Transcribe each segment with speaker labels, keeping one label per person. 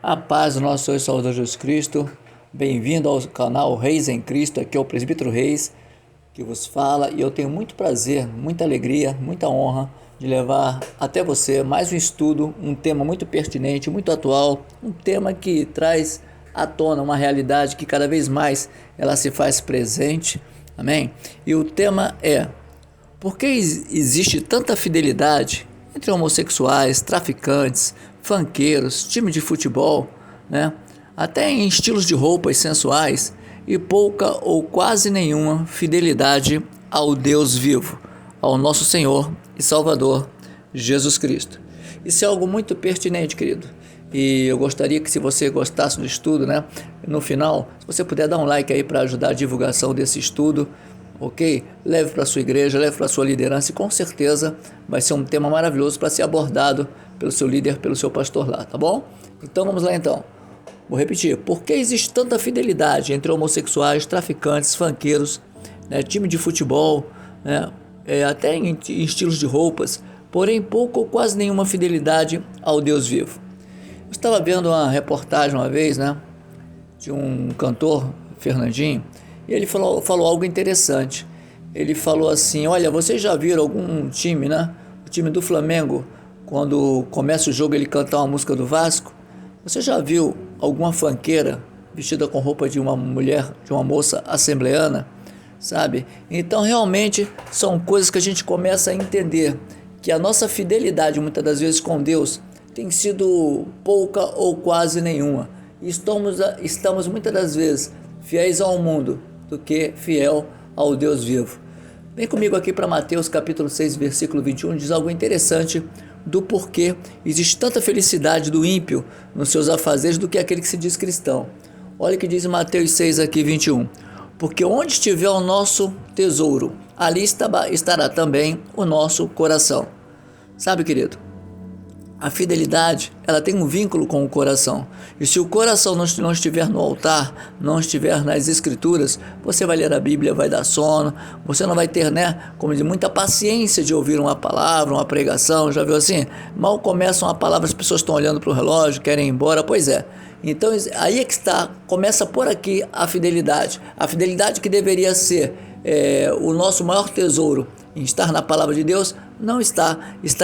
Speaker 1: A paz do nosso Senhor e Salvador Jesus Cristo. Bem-vindo ao canal Reis em Cristo. Aqui é o Presbítero Reis que vos fala, e eu tenho muito prazer, muita alegria, muita honra de levar até você mais um estudo, um tema muito pertinente, muito atual, um tema que traz à tona uma realidade que cada vez mais ela se faz presente. Amém? E o tema é: por que existe tanta fidelidade entre homossexuais, traficantes, funkeiros, time de futebol, né? Até em estilos de roupas sensuais, e pouca ou quase nenhuma fidelidade ao Deus vivo, ao nosso Senhor e Salvador Jesus Cristo? Isso é algo muito pertinente, querido. E eu gostaria que, se você gostasse do estudo, né, no final, se você puder dar um like aí para ajudar a divulgação desse estudo, ok? Leve para sua igreja, leve para sua liderança, e com certeza vai ser um tema maravilhoso para ser abordado pelo seu líder, pelo seu pastor lá, tá bom? Então vamos lá então. Vou repetir: por que existe tanta fidelidade entre homossexuais, traficantes, funkeiros, né, time de futebol, né, até em estilos de roupas, porém pouco ou quase nenhuma fidelidade ao Deus vivo? Eu estava vendo uma reportagem uma vez, né, de um cantor, Fernandinho, e ele falou algo interessante. Ele falou assim: olha, vocês já viram algum time, né? O time do Flamengo, quando começa o jogo, ele canta uma música do Vasco? Você já viu alguma fanqueira vestida com roupa de uma mulher, de uma moça assembleana? Sabe? Então realmente são coisas que a gente começa a entender, que a nossa fidelidade muitas das vezes com Deus tem sido pouca ou quase nenhuma. E estamos muitas das vezes fiéis ao mundo do que fiel ao Deus vivo. Vem comigo aqui para Mateus capítulo 6, versículo 21, diz algo interessante do porquê existe tanta felicidade do ímpio nos seus afazeres do que aquele que se diz cristão. Olha o que diz Mateus 6 aqui, 21. Porque onde estiver o nosso tesouro, ali estará também o nosso coração. Sabe, querido? A fidelidade, ela tem um vínculo com o coração. E se o coração não estiver no altar, não estiver nas escrituras, você vai ler a Bíblia, vai dar sono, você não vai ter, né, como diz, muita paciência de ouvir uma palavra, uma pregação. Já viu assim? Mal começam a palavra, as pessoas estão olhando para o relógio, querem ir embora. Pois é. Então aí é que está, começa por aqui a fidelidade. A fidelidade que deveria ser o nosso maior tesouro, em estar na palavra de Deus, não está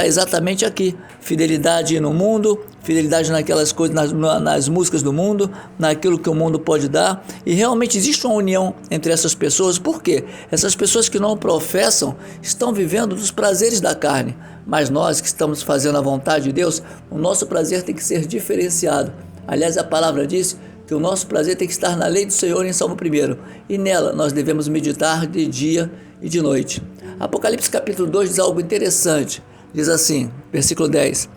Speaker 1: exatamente aqui. Fidelidade no mundo, fidelidade naquelas coisas, nas músicas do mundo, naquilo que o mundo pode dar. E realmente existe uma união entre essas pessoas. Por quê? Essas pessoas que não professam estão vivendo dos prazeres da carne, mas nós que estamos fazendo a vontade de Deus, o nosso prazer tem que ser diferenciado. Aliás, a palavra diz que o nosso prazer tem que estar na lei do Senhor, em Salmo 1, e nela nós devemos meditar de dia e de noite. Apocalipse capítulo 2 diz algo interessante. Diz assim, versículo 10: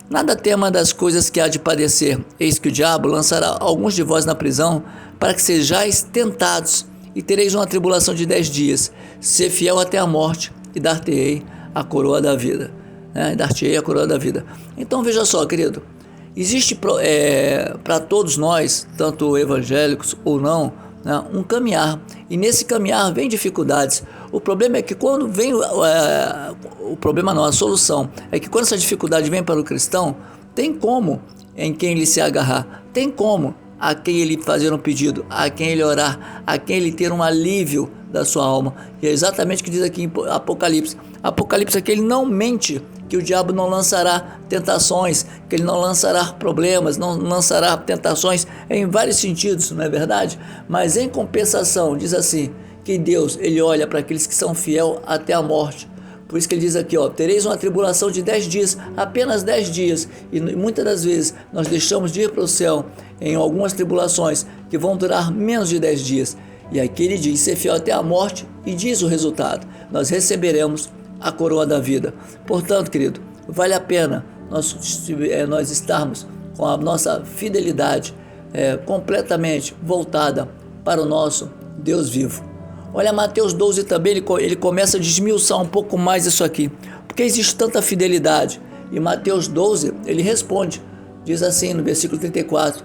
Speaker 1: nada tema das coisas que há de padecer, eis que o diabo lançará alguns de vós na prisão, para que sejais tentados, e tereis uma tribulação de 10 dias. Ser fiel até a morte, e dar-te-ei a coroa da vida. Dar-te-ei a coroa da vida. Então veja só, querido, existe para todos nós, tanto evangélicos ou não, né, um caminhar, e nesse caminhar vem dificuldades. O problema é que quando vem o problema não, a solução é que quando essa dificuldade vem para o cristão, tem como em quem ele se agarrar, tem como a quem ele fazer um pedido, a quem ele orar, a quem ele ter um alívio da sua alma. E é exatamente o que diz aqui em Apocalipse. Apocalipse aqui, ele não mente que o diabo não lançará tentações, que ele não lançará problemas, não lançará tentações em vários sentidos, não é verdade? Mas em compensação, diz assim, que Deus, ele olha para aqueles que são fiéis até a morte. Por isso que ele diz aqui, ó, tereis uma tribulação de 10 dias, apenas 10 dias. E muitas das vezes nós deixamos de ir para o céu em algumas tribulações que vão durar menos de 10 dias. E aqui ele diz, ser fiel até a morte, e diz o resultado: nós receberemos a coroa da vida. Portanto, querido, vale a pena nós estarmos com a nossa fidelidade completamente voltada para o nosso Deus vivo. Olha, Mateus 12 também, ele começa a desmiuçar um pouco mais isso aqui. Por que existe tanta fidelidade? E Mateus 12, ele responde, diz assim no versículo 34,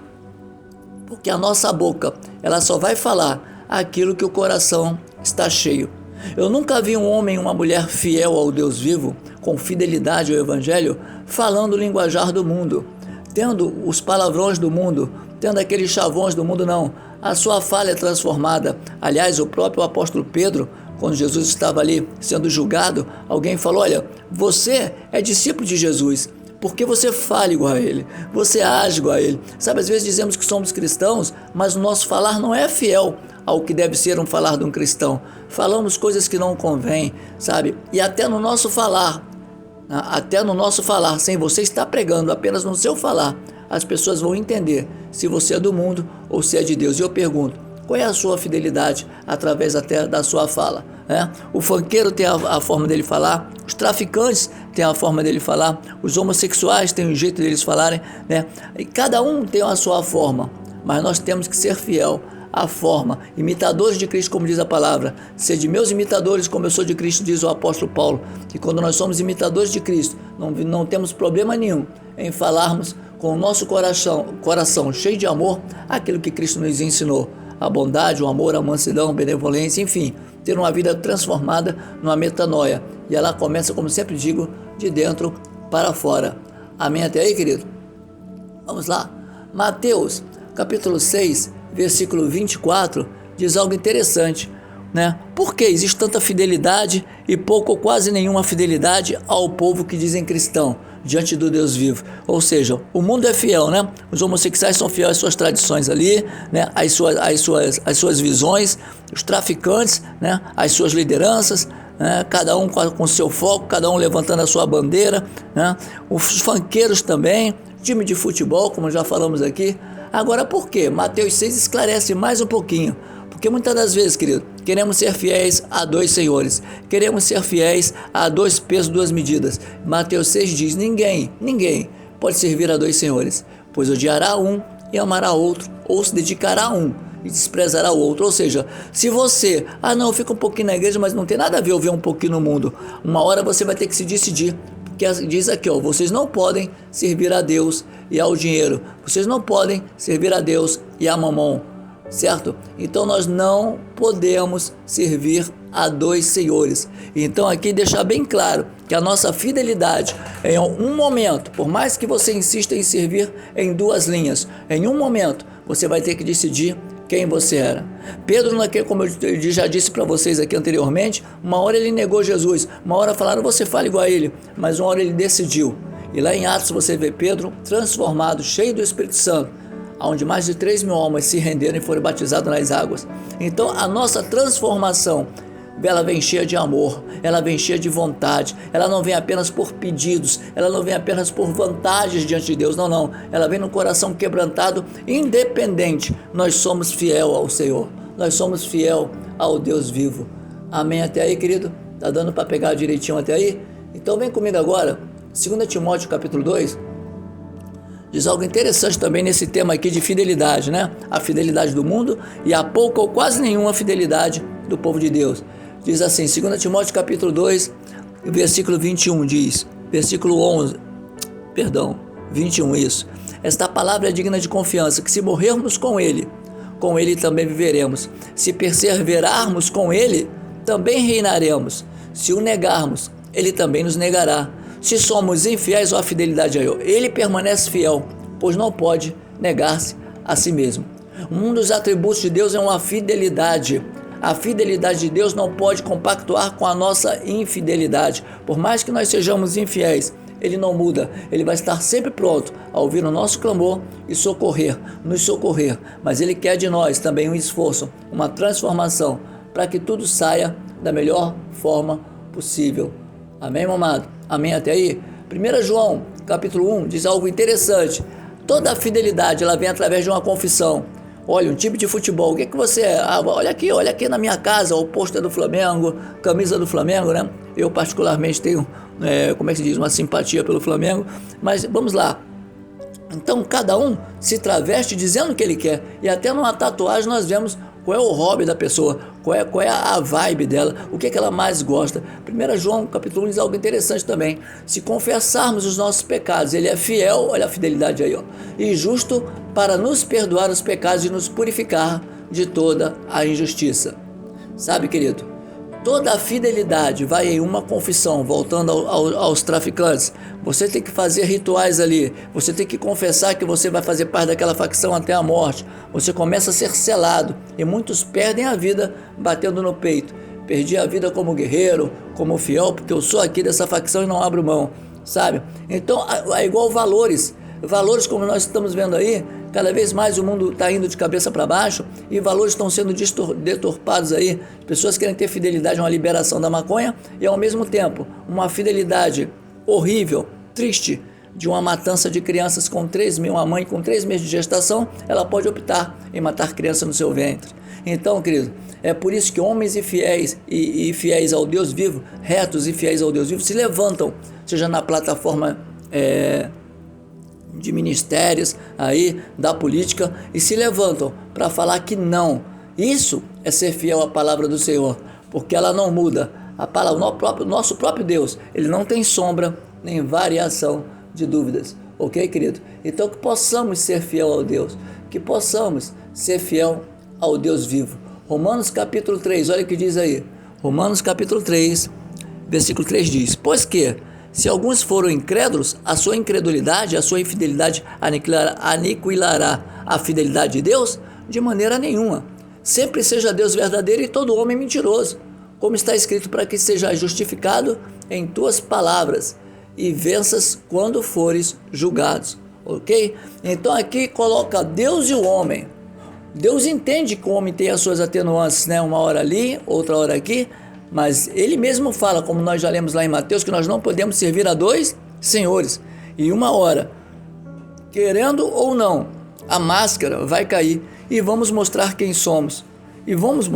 Speaker 1: porque a nossa boca, ela só vai falar aquilo que o coração está cheio. Eu nunca vi um homem e uma mulher fiel ao Deus vivo, com fidelidade ao Evangelho, falando o linguajar do mundo. tendo os palavrões do mundo, tendo aqueles chavões do mundo, não. A sua fala é transformada. Aliás, o próprio apóstolo Pedro, quando Jesus estava ali sendo julgado, alguém falou: olha, você é discípulo de Jesus, porque você fala igual a ele, você age igual a ele. Sabe, às vezes dizemos que somos cristãos, mas o nosso falar não é fiel ao que deve ser um falar de um cristão. Falamos coisas que não convêm, sabe? E até no nosso falar, sem você estar pregando, apenas no seu falar, as pessoas vão entender se você é do mundo ou se é de Deus. E eu pergunto, qual é a sua fidelidade através até da sua fala? O funkeiro tem a forma dele falar, os traficantes têm a forma dele falar, os homossexuais têm o jeito deles falarem, né? E cada um tem a sua forma, mas nós temos que ser fiel à forma, imitadores de Cristo, como diz a palavra. Sede meus imitadores, como eu sou de Cristo, diz o apóstolo Paulo. E quando nós somos imitadores de Cristo, não temos problema nenhum em falarmos com o nosso coração cheio de amor, aquilo que Cristo nos ensinou: a bondade, o amor, a mansidão, a benevolência, enfim, ter uma vida transformada numa metanoia. E ela começa, como sempre digo, de dentro para fora. Amém até aí, querido? Vamos lá. Mateus, capítulo 6, versículo 24, diz algo interessante, né? Por que existe tanta fidelidade e pouco ou quase nenhuma fidelidade ao povo que dizem cristão diante do Deus vivo? Ou seja, o mundo é fiel, né? Os homossexuais são fiéis às suas tradições ali, né? Às suas visões, os traficantes, né? Às suas lideranças, né? Cada um com seu foco, cada um levantando a sua bandeira, né? Os funkeiros também, time de futebol, como já falamos aqui. Agora, por quê? Mateus 6 esclarece mais um pouquinho. Porque muitas das vezes, querido, queremos ser fiéis a dois senhores, queremos ser fiéis a dois pesos, duas medidas. Mateus 6 diz: ninguém pode servir a dois senhores, pois odiará um e amará outro, ou se dedicará a um e desprezará o outro. Ou seja, se você, não, fica um pouquinho na igreja, mas não tem nada a ver eu ver um pouquinho no mundo, uma hora você vai ter que se decidir. Que diz aqui, vocês não podem servir a Deus e ao dinheiro, vocês não podem servir a Deus e a mamon, certo? Então nós não podemos servir a dois senhores. Então aqui deixar bem claro que a nossa fidelidade, em um momento, por mais que você insista em servir em duas linhas, em um momento você vai ter que decidir quem você era. Pedro, como eu já disse para vocês aqui anteriormente, uma hora ele negou Jesus, uma hora falaram: você fala igual a ele, mas uma hora ele decidiu. E lá em Atos você vê Pedro transformado, cheio do Espírito Santo, onde mais de 3.000 almas se renderam e foram batizados nas águas. Então a nossa transformação, ela vem cheia de amor, ela vem cheia de vontade, ela não vem apenas por pedidos, ela não vem apenas por vantagens diante de Deus, não, ela vem no coração quebrantado, independente. Nós somos fiel ao Senhor, nós somos fiel ao Deus vivo. Amém até aí, querido? Tá dando para pegar direitinho até aí? Então vem comigo agora, 2 Timóteo capítulo 2, diz algo interessante também nesse tema aqui de fidelidade, né? A fidelidade do mundo e a pouca ou quase nenhuma fidelidade do povo de Deus. Diz assim, 2 Timóteo capítulo 2, versículo 21 diz, versículo 21, isso. Esta palavra é digna de confiança, que se morrermos com ele também viveremos. Se perseverarmos com ele, também reinaremos. Se o negarmos, ele também nos negará. Se somos infiéis à fidelidade a ele permanece fiel, pois não pode negar-se a si mesmo. Um dos atributos de Deus é uma fidelidade. A fidelidade de Deus não pode compactuar com a nossa infidelidade. Por mais que nós sejamos infiéis, ele não muda. Ele vai estar sempre pronto a ouvir o nosso clamor e nos socorrer. Mas ele quer de nós também um esforço, uma transformação, para que tudo saia da melhor forma possível. Amém, meu amado? Amém até aí? 1 João, capítulo 1, diz algo interessante. Toda a fidelidade, ela vem através de uma confissão. Olha, um time de futebol, o que você é? Olha aqui na minha casa, o pôster do Flamengo, camisa do Flamengo, né? Eu particularmente tenho, uma simpatia pelo Flamengo, mas vamos lá. Então cada um se traveste dizendo o que ele quer, e até numa tatuagem nós vemos qual é o hobby da pessoa, qual é a vibe dela, o que ela mais gosta. 1 João capítulo 1 diz algo interessante também: se confessarmos os nossos pecados, ele é fiel, olha a fidelidade aí, e justo para nos perdoar os pecados e nos purificar de toda a injustiça. Sabe, querido, Toda a fidelidade vai em uma confissão, voltando aos traficantes. Você tem que fazer rituais ali, você tem que confessar que você vai fazer parte daquela facção até a morte. Você começa a ser selado e muitos perdem a vida batendo no peito. Perdi a vida como guerreiro, como fiel, porque eu sou aqui dessa facção e não abro mão, sabe? Então é igual valores como nós estamos vendo aí. Cada vez mais o mundo está indo de cabeça para baixo e valores estão sendo deturpados aí. Pessoas querem ter fidelidade a uma liberação da maconha e ao mesmo tempo uma fidelidade horrível, triste, de uma matança de crianças com 3 meses, uma mãe com 3 meses de gestação, ela pode optar em matar criança no seu ventre. Então, querido, é por isso que homens fiéis e fiéis ao Deus vivo, retos e fiéis ao Deus vivo, se levantam, seja na plataforma de ministérios aí, da política, e se levantam para falar que não. Isso é ser fiel à palavra do Senhor, porque ela não muda. A palavra, nosso próprio Deus, ele não tem sombra nem variação de dúvidas, ok, querido? Então que possamos ser fiel ao Deus, que possamos ser fiel ao Deus vivo. Romanos capítulo 3, olha o que diz aí. Romanos capítulo 3, versículo 3 diz: pois que, se alguns foram incrédulos, a sua incredulidade, a sua infidelidade aniquilará a fidelidade de Deus? De maneira nenhuma. Sempre seja Deus verdadeiro e todo homem mentiroso, como está escrito, para que seja justificado em tuas palavras e venças quando fores julgados, ok? Então aqui coloca Deus e o homem. Deus entende que o homem tem as suas atenuantes, né? Uma hora ali, outra hora aqui, mas ele mesmo fala, como nós já lemos lá em Mateus, que nós não podemos servir a 2 senhores. E uma hora, querendo ou não, a máscara vai cair e vamos mostrar quem somos. E vamos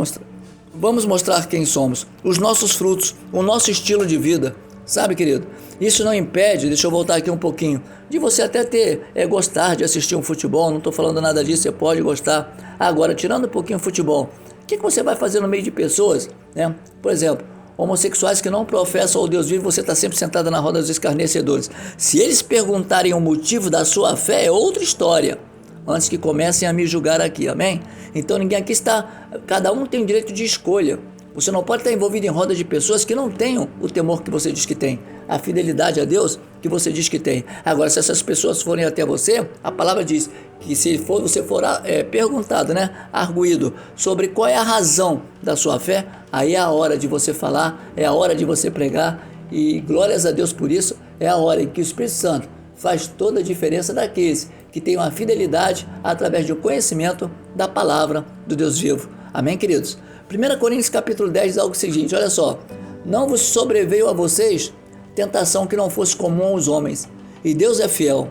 Speaker 1: mostrar quem somos, os nossos frutos, o nosso estilo de vida. Sabe, querido, isso não impede, deixa eu voltar aqui um pouquinho, de você até gostar de assistir um futebol. Não estou falando nada disso, você pode gostar. Agora, tirando um pouquinho o futebol, o que você vai fazer no meio de pessoas, né? Por exemplo, homossexuais que não professam ao Deus vivo, você está sempre sentado na roda dos escarnecedores. Se eles perguntarem o motivo da sua fé, é outra história, antes que comecem a me julgar aqui, amém? Então ninguém aqui está, cada um tem o direito de escolha. Você não pode estar envolvido em rodas de pessoas que não tenham o temor que você diz que tem, a fidelidade a Deus que você diz que tem. Agora, se essas pessoas forem até você, a palavra diz que se você for perguntado, né, arguído, sobre qual é a razão da sua fé, aí é a hora de você falar, é a hora de você pregar, e glórias a Deus por isso. É a hora em que o Espírito Santo faz toda a diferença daqueles que têm uma fidelidade através do conhecimento da palavra do Deus vivo. Amém, queridos? 1 Coríntios capítulo 10 diz algo seguinte, olha só: não vos sobreveio a vocês tentação que não fosse comum aos homens, e Deus é fiel.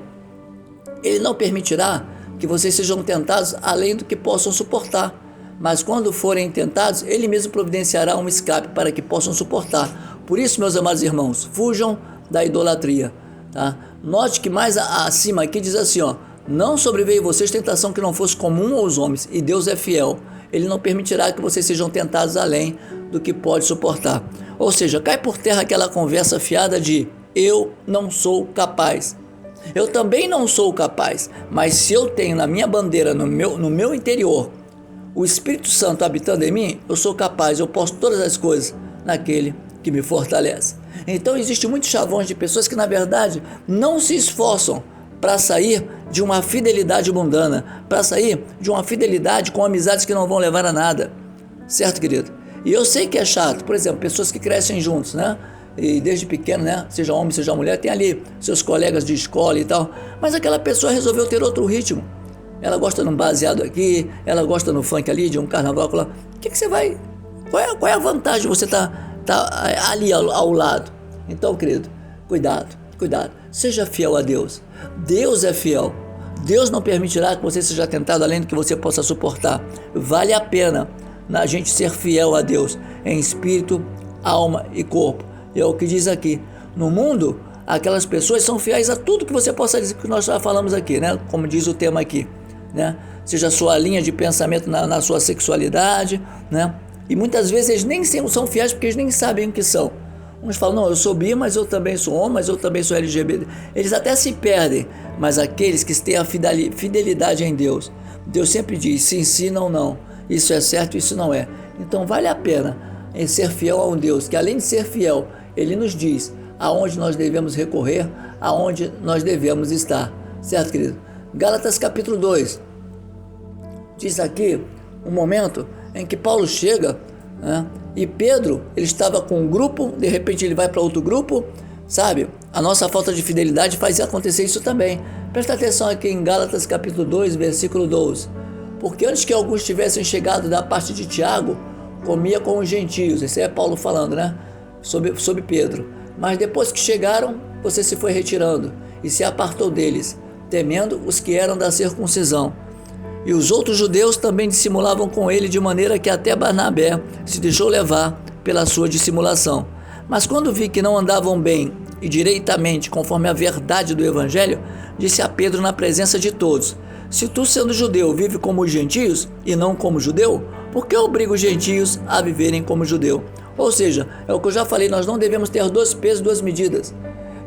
Speaker 1: Ele não permitirá que vocês sejam tentados além do que possam suportar, mas quando forem tentados, Ele mesmo providenciará um escape para que possam suportar. Por isso, meus amados irmãos, fujam da idolatria, tá? Note que mais acima aqui diz assim, ó: não sobreveio a vocês tentação que não fosse comum aos homens, e Deus é fiel. Ele não permitirá que vocês sejam tentados além do que pode suportar. Ou seja, cai por terra aquela conversa fiada de eu não sou capaz. Eu também não sou capaz, mas se eu tenho na minha bandeira, no meu interior, o Espírito Santo habitando em mim, eu sou capaz, eu posso todas as coisas naquele que me fortalece. Então existe muitos chavões de pessoas que na verdade não se esforçam para sair de uma fidelidade mundana, para sair de uma fidelidade com amizades que não vão levar a nada, certo, querido? E eu sei que é chato, por exemplo, pessoas que crescem juntos, né? E desde pequeno, né? Seja homem, seja mulher, tem ali seus colegas de escola e tal, mas aquela pessoa resolveu ter outro ritmo. Ela gosta de um baseado aqui, ela gosta no funk ali, de um carnaval lá. O que você vai... Qual é a vantagem de você tá ali ao lado? Então, querido, cuidado, seja fiel a Deus. Deus é fiel. Deus não permitirá que você seja tentado além do que você possa suportar. Vale a pena a gente ser fiel a Deus em espírito, alma e corpo. É o que diz aqui. No mundo, aquelas pessoas são fiéis a tudo que você possa dizer, que nós já falamos aqui, né? Como diz o tema aqui, né? Seja a sua linha de pensamento na sua sexualidade, né? E muitas vezes eles nem são fiéis porque eles nem sabem o que são. Uns falam, não, eu sou bi, mas eu também sou homem, mas eu também sou LGBT. Eles até se perdem, mas aqueles que têm a fidelidade em Deus, Deus sempre diz, sim, sim, não, não. Isso é certo, isso não é. Então vale a pena em ser fiel a um Deus que, além de ser fiel, Ele nos diz aonde nós devemos recorrer, aonde nós devemos estar. Certo, querido? Gálatas capítulo 2. Diz aqui um momento em que Paulo chega, né, e Pedro, ele estava com um grupo, de repente ele vai para outro grupo, sabe? A nossa falta de fidelidade faz acontecer isso também. Presta atenção aqui em Gálatas capítulo 2, versículo 12. Porque antes que alguns tivessem chegado da parte de Tiago, comia com os gentios. Esse é Paulo falando, né? Sobre Pedro. Mas depois que chegaram, você se foi retirando e se apartou deles, temendo os que eram da circuncisão. E os outros judeus também dissimulavam com ele, de maneira que até Barnabé se deixou levar pela sua dissimulação. Mas quando vi que não andavam bem e direitamente conforme a verdade do evangelho, disse a Pedro na presença de todos: se tu, sendo judeu, vive como os gentios e não como judeu, por que obriga os gentios a viverem como judeu? Ou seja, é o que eu já falei, nós não devemos ter dois pesos, duas medidas.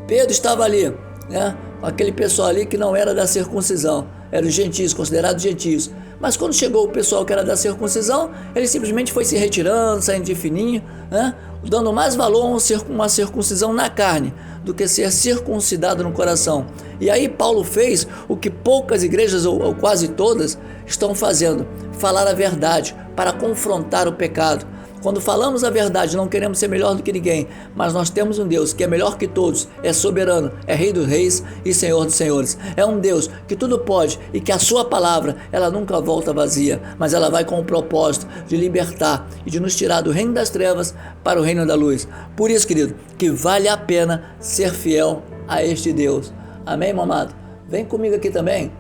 Speaker 1: Pedro estava ali, né, aquele pessoal ali que não era da circuncisão, eram os gentios, considerados gentios. Mas quando chegou o pessoal que era da circuncisão, ele simplesmente foi se retirando, saindo de fininho, né, dando mais valor a uma circuncisão na carne do que ser circuncidado no coração. E aí Paulo fez o que poucas igrejas, ou quase todas, estão fazendo: falar a verdade para confrontar o pecado. Quando falamos a verdade, não queremos ser melhor do que ninguém, mas nós temos um Deus que é melhor que todos, é soberano, é Rei dos reis e Senhor dos senhores. É um Deus que tudo pode e que a sua palavra, ela nunca volta vazia, mas ela vai com o propósito de libertar e de nos tirar do reino das trevas para o reino da luz. Por isso, querido, que vale a pena ser fiel a este Deus. Amém, meu amado? Vem comigo aqui também.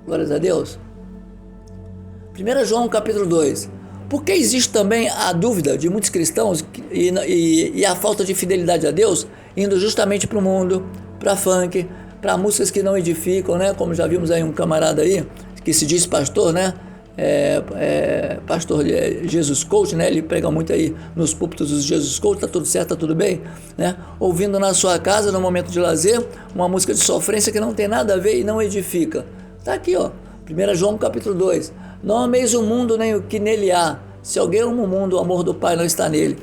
Speaker 1: Glórias a Deus. 1 João capítulo 2. Porque existe também a dúvida de muitos cristãos e a falta de fidelidade a Deus, indo justamente para o mundo, para funk, para músicas que não edificam, né? Como já vimos aí um camarada aí, que se diz pastor, né? Pastor Jesus Coach, né? Ele prega muito aí nos púlpitos dos Jesus Coach, tá tudo certo, tá tudo bem, né? Ouvindo na sua casa, no momento de lazer, uma música de sofrência que não tem nada a ver e não edifica. Tá aqui, ó, 1 João capítulo 2. Não ameis o mundo nem o que nele há. Se alguém ama o mundo, o amor do Pai não está nele.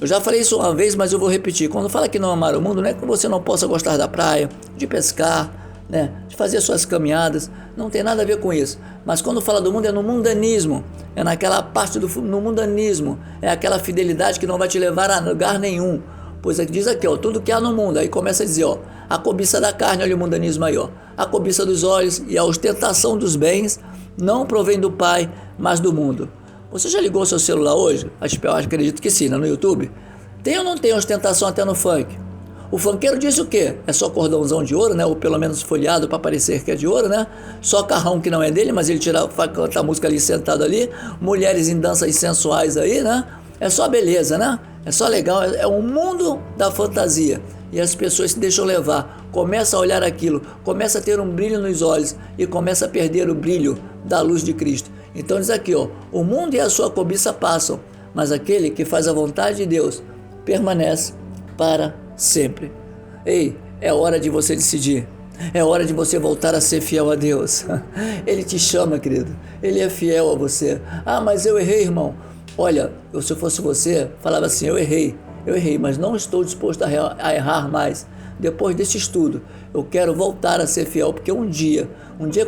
Speaker 1: Eu já falei isso uma vez, mas eu vou repetir. Quando fala que não amar o mundo, não é que você não possa gostar da praia, de pescar, né, de fazer suas caminhadas. Não tem nada a ver com isso. Mas quando fala do mundo, é no mundanismo. É naquela parte no mundanismo. É aquela fidelidade que não vai te levar a lugar nenhum. Pois aqui diz aqui, ó, tudo que há no mundo. Aí começa a dizer, ó, a cobiça da carne, olha o mundanismo aí, ó. A cobiça dos olhos e a ostentação dos bens não provém do Pai, mas do mundo. Você já ligou seu celular hoje? Eu acredito que sim, né? No YouTube. Tem ou não tem ostentação até no funk? O funkeiro diz o quê? É só cordãozão de ouro, né? Ou pelo menos folheado para parecer que é de ouro, né? Só carrão que não é dele, mas ele canta a música ali sentado ali. Mulheres em danças sensuais aí, né? É só beleza, né? É só legal. É um mundo da fantasia. E as pessoas se deixam levar. Começa a olhar aquilo. Começa a ter um brilho nos olhos. E começa a perder o brilho da luz de Cristo. Então diz aqui, ó, o mundo e a sua cobiça passam, mas aquele que faz a vontade de Deus permanece para sempre. Ei, é hora de você decidir. É hora de você voltar a ser fiel a Deus. Ele te chama, querido. Ele é fiel a você. Ah, mas eu errei, irmão. Olha, se eu fosse você, falava assim, eu errei, mas não estou disposto a errar mais. Depois desse estudo, eu quero voltar a ser fiel, porque um dia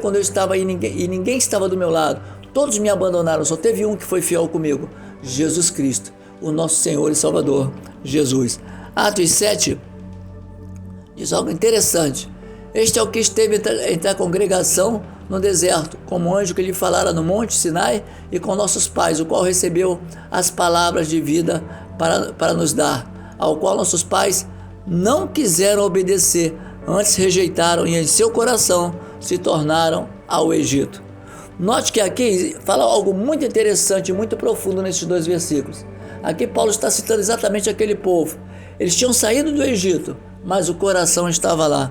Speaker 1: quando eu estava aí e ninguém estava do meu lado, todos me abandonaram, só teve um que foi fiel comigo, Jesus Cristo, o nosso Senhor e Salvador, Jesus. Atos 7 diz algo interessante. Este é o que esteve entre a congregação no deserto, como anjo que lhe falara no monte Sinai, e com nossos pais, o qual recebeu as palavras de vida para nos dar, ao qual nossos pais não quiseram obedecer, antes rejeitaram e em seu coração se tornaram ao Egito. Note que aqui fala algo muito interessante, muito profundo nesses dois versículos. Aqui Paulo está citando exatamente aquele povo. Eles tinham saído do Egito, mas o coração estava lá.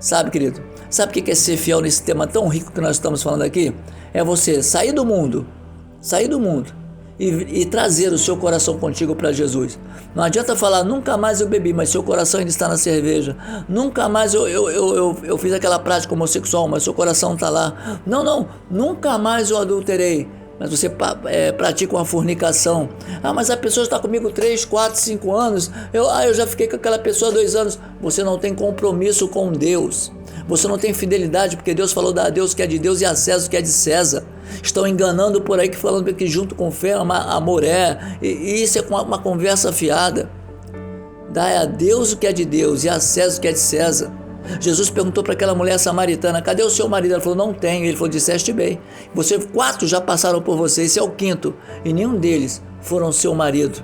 Speaker 1: Sabe, querido? Sabe o que é ser fiel nesse tema tão rico que nós estamos falando aqui? É você sair do mundo e trazer o seu coração contigo para Jesus. Não adianta falar, nunca mais eu bebi, mas seu coração ainda está na cerveja. Nunca mais eu fiz aquela prática homossexual, mas seu coração está lá. Não, nunca mais eu adulterei, mas você pratica uma fornicação. Mas a pessoa está comigo 3, 4, 5 anos, eu já fiquei com aquela pessoa há 2 anos. Você não tem compromisso com Deus, você não tem fidelidade, porque Deus falou: dá a Deus o que é de Deus e a César o que é de César. Estão enganando por aí, falando que junto com fé, amor e isso é uma conversa fiada. Dá a Deus o que é de Deus e a César o que é de César. Jesus perguntou para aquela mulher samaritana: cadê o seu marido? Ela falou: não tenho. Ele falou: disseste bem, 4 já passaram por você, esse é o 5º, e nenhum deles foram seu marido.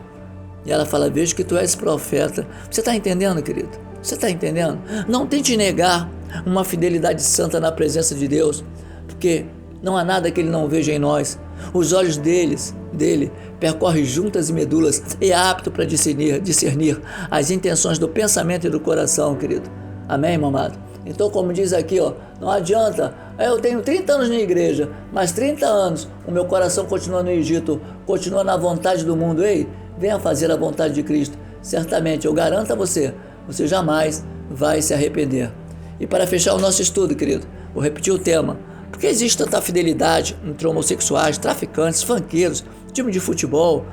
Speaker 1: E ela fala: vejo que tu és profeta. Você está entendendo, querido? Você está entendendo? Não tente negar uma fidelidade santa na presença de Deus, porque não há nada que ele não veja em nós. Os olhos dele percorrem juntas e medulas e é apto para discernir as intenções do pensamento e do coração, querido. Amém, meu amado? Então, como diz aqui, não adianta, eu tenho 30 anos na igreja, mas 30 anos o meu coração continua no Egito, continua na vontade do mundo. Ei, venha fazer a vontade de Cristo. Certamente, eu garanto a você, você jamais vai se arrepender. E para fechar o nosso estudo, querido, vou repetir o tema. Por que existe tanta fidelidade entre homossexuais, traficantes, funkeiros, time de futebol,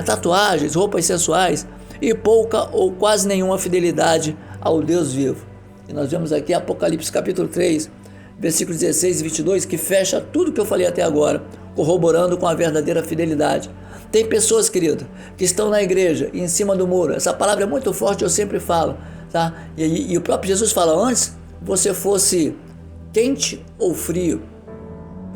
Speaker 1: tatuagens, roupas sensuais e pouca ou quase nenhuma fidelidade ao Deus vivo? E nós vemos aqui Apocalipse capítulo 3, versículos 16 e 22, que fecha tudo que eu falei até agora, corroborando com a verdadeira fidelidade. Tem pessoas, querido, que estão na igreja e em cima do muro. Essa palavra é muito forte, eu sempre falo, tá? E o próprio Jesus fala: antes você fosse quente ou frio.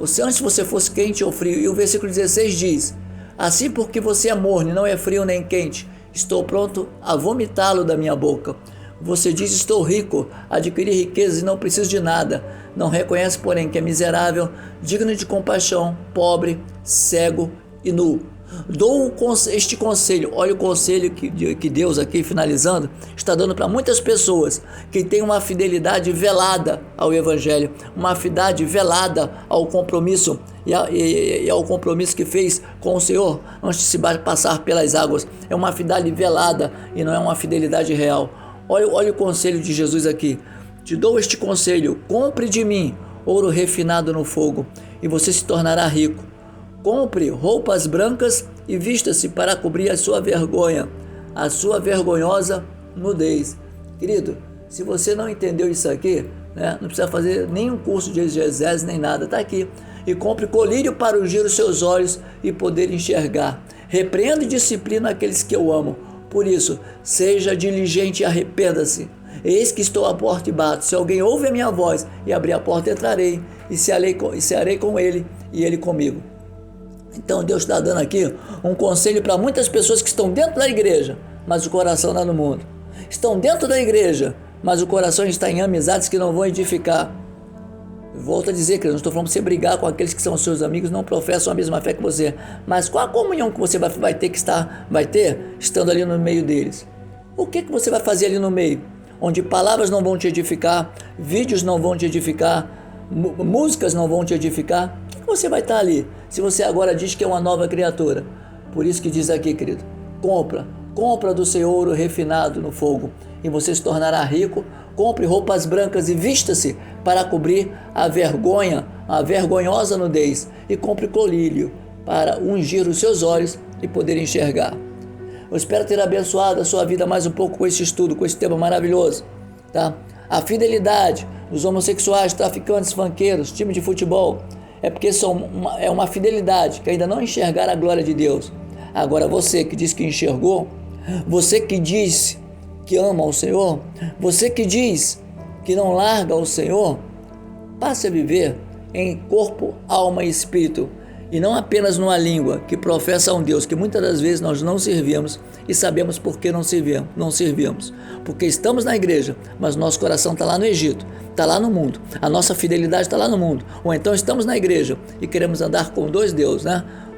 Speaker 1: Antes você fosse quente ou frio. E o versículo 16 diz: assim, porque você é morno e não é frio nem quente, estou pronto a vomitá-lo da minha boca. Você diz: estou rico, adquiri riquezas e não preciso de nada. Não reconhece, porém, que é miserável, digno de compaixão, pobre, cego e nu. Dou este conselho. Olha o conselho que Deus aqui, finalizando, está dando para muitas pessoas que têm uma fidelidade velada ao Evangelho, uma fidelidade velada ao compromisso e ao compromisso que fez com o Senhor antes de se passar pelas águas. É uma fidelidade velada e não é uma fidelidade real. Olha o conselho de Jesus aqui. Te dou este conselho: compre de mim ouro refinado no fogo e você se tornará rico. Compre roupas brancas e vista-se para cobrir a sua vergonha, a sua vergonhosa nudez. Querido, se você não entendeu isso aqui, não precisa fazer nenhum curso de exegese nem nada, está aqui. E compre colírio para ungir os seus olhos e poder enxergar. Repreenda e disciplina aqueles que eu amo. Por isso, seja diligente e arrependa-se. Eis que estou à porta e bato. Se alguém ouve a minha voz e abrir a porta, entrarei e cearei com ele e ele comigo. Então Deus está dando aqui um conselho para muitas pessoas que estão dentro da igreja, mas o coração está no mundo. Estão dentro da igreja, mas o coração está em amizades que não vão edificar. Volto a dizer, que eu não estou falando para você brigar com aqueles que são seus amigos, não professam a mesma fé que você, mas qual a comunhão que você vai ter estando ali no meio deles? O que você vai fazer ali no meio? Onde palavras não vão te edificar, vídeos não vão te edificar, músicas não vão te edificar. O que você vai estar ali, se você agora diz que é uma nova criatura? Por isso que diz aqui, querido, compra do seu ouro refinado no fogo, e você se tornará rico. Compre roupas brancas e vista-se para cobrir a vergonhosa nudez, e compre colírio para ungir os seus olhos e poder enxergar. Eu espero ter abençoado a sua vida mais um pouco com esse estudo, com esse tema maravilhoso, tá? A fidelidade dos homossexuais, traficantes, funkeiros, time de futebol, é porque é uma fidelidade que ainda não enxergaram a glória de Deus. Agora você que diz que enxergou, você que diz que ama o Senhor, você que diz que não larga o Senhor, passe a viver em corpo, alma e espírito, e não apenas numa língua que professa a um Deus que muitas das vezes nós não servimos, e sabemos por que não servimos, porque estamos na igreja, mas nosso coração está lá no Egito, está lá no mundo, a nossa fidelidade está lá no mundo. Ou então estamos na igreja e queremos andar com dois deuses,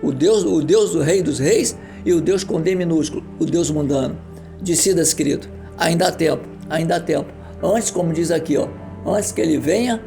Speaker 1: o Deus do Rei dos Reis e o Deus com D minúsculo, o Deus mundano. Decida-se, querido, ainda há tempo, antes, como diz aqui, antes que ele venha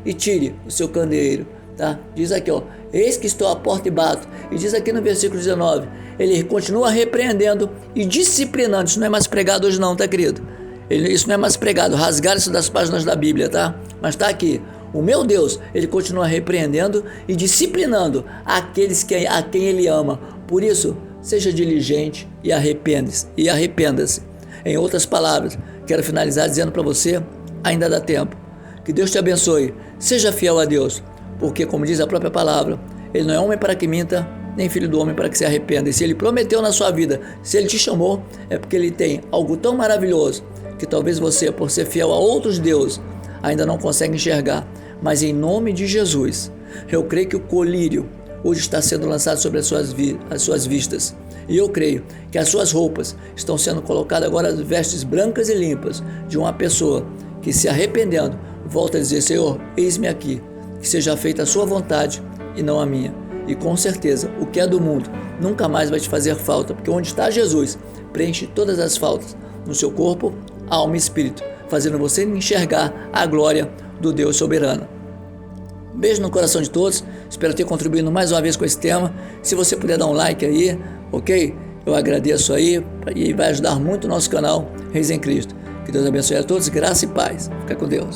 Speaker 1: e tire o seu candeeiro, tá? Diz aqui, eis que estou à porta e bato. E diz aqui no versículo 19, ele continua repreendendo e disciplinando. Isso não é mais pregado hoje não, tá, querido? Isso não é mais pregado, rasgar isso das páginas da Bíblia, tá? Mas está aqui, O meu Deus, ele continua repreendendo e disciplinando aqueles a quem ele ama. Por isso, seja diligente e arrependa-se. Em outras palavras, quero finalizar dizendo para você, ainda dá tempo. Que Deus te abençoe. Seja fiel a Deus, porque, como diz a própria palavra, ele não é homem para que minta, nem filho do homem para que se arrependa. E se ele prometeu na sua vida, se ele te chamou, é porque ele tem algo tão maravilhoso que talvez você, por ser fiel a outros deuses, ainda não consegue enxergar. Mas em nome de Jesus, eu creio que o colírio hoje está sendo lançado sobre as suas vistas. E eu creio que as suas roupas estão sendo colocadas agora, as vestes brancas e limpas de uma pessoa que, se arrependendo, volta a dizer: Senhor, eis-me aqui, que seja feita a sua vontade e não a minha. E com certeza, o que é do mundo nunca mais vai te fazer falta, porque onde está Jesus, preenche todas as faltas no seu corpo, alma e espírito, fazendo você enxergar a glória do Deus soberano. Beijo no coração de todos, espero ter contribuído mais uma vez com esse tema. Se você puder dar um like aí, ok? Eu agradeço aí e vai ajudar muito o nosso canal Reis em Cristo. Que Deus abençoe a todos, graça e paz. Fica com Deus.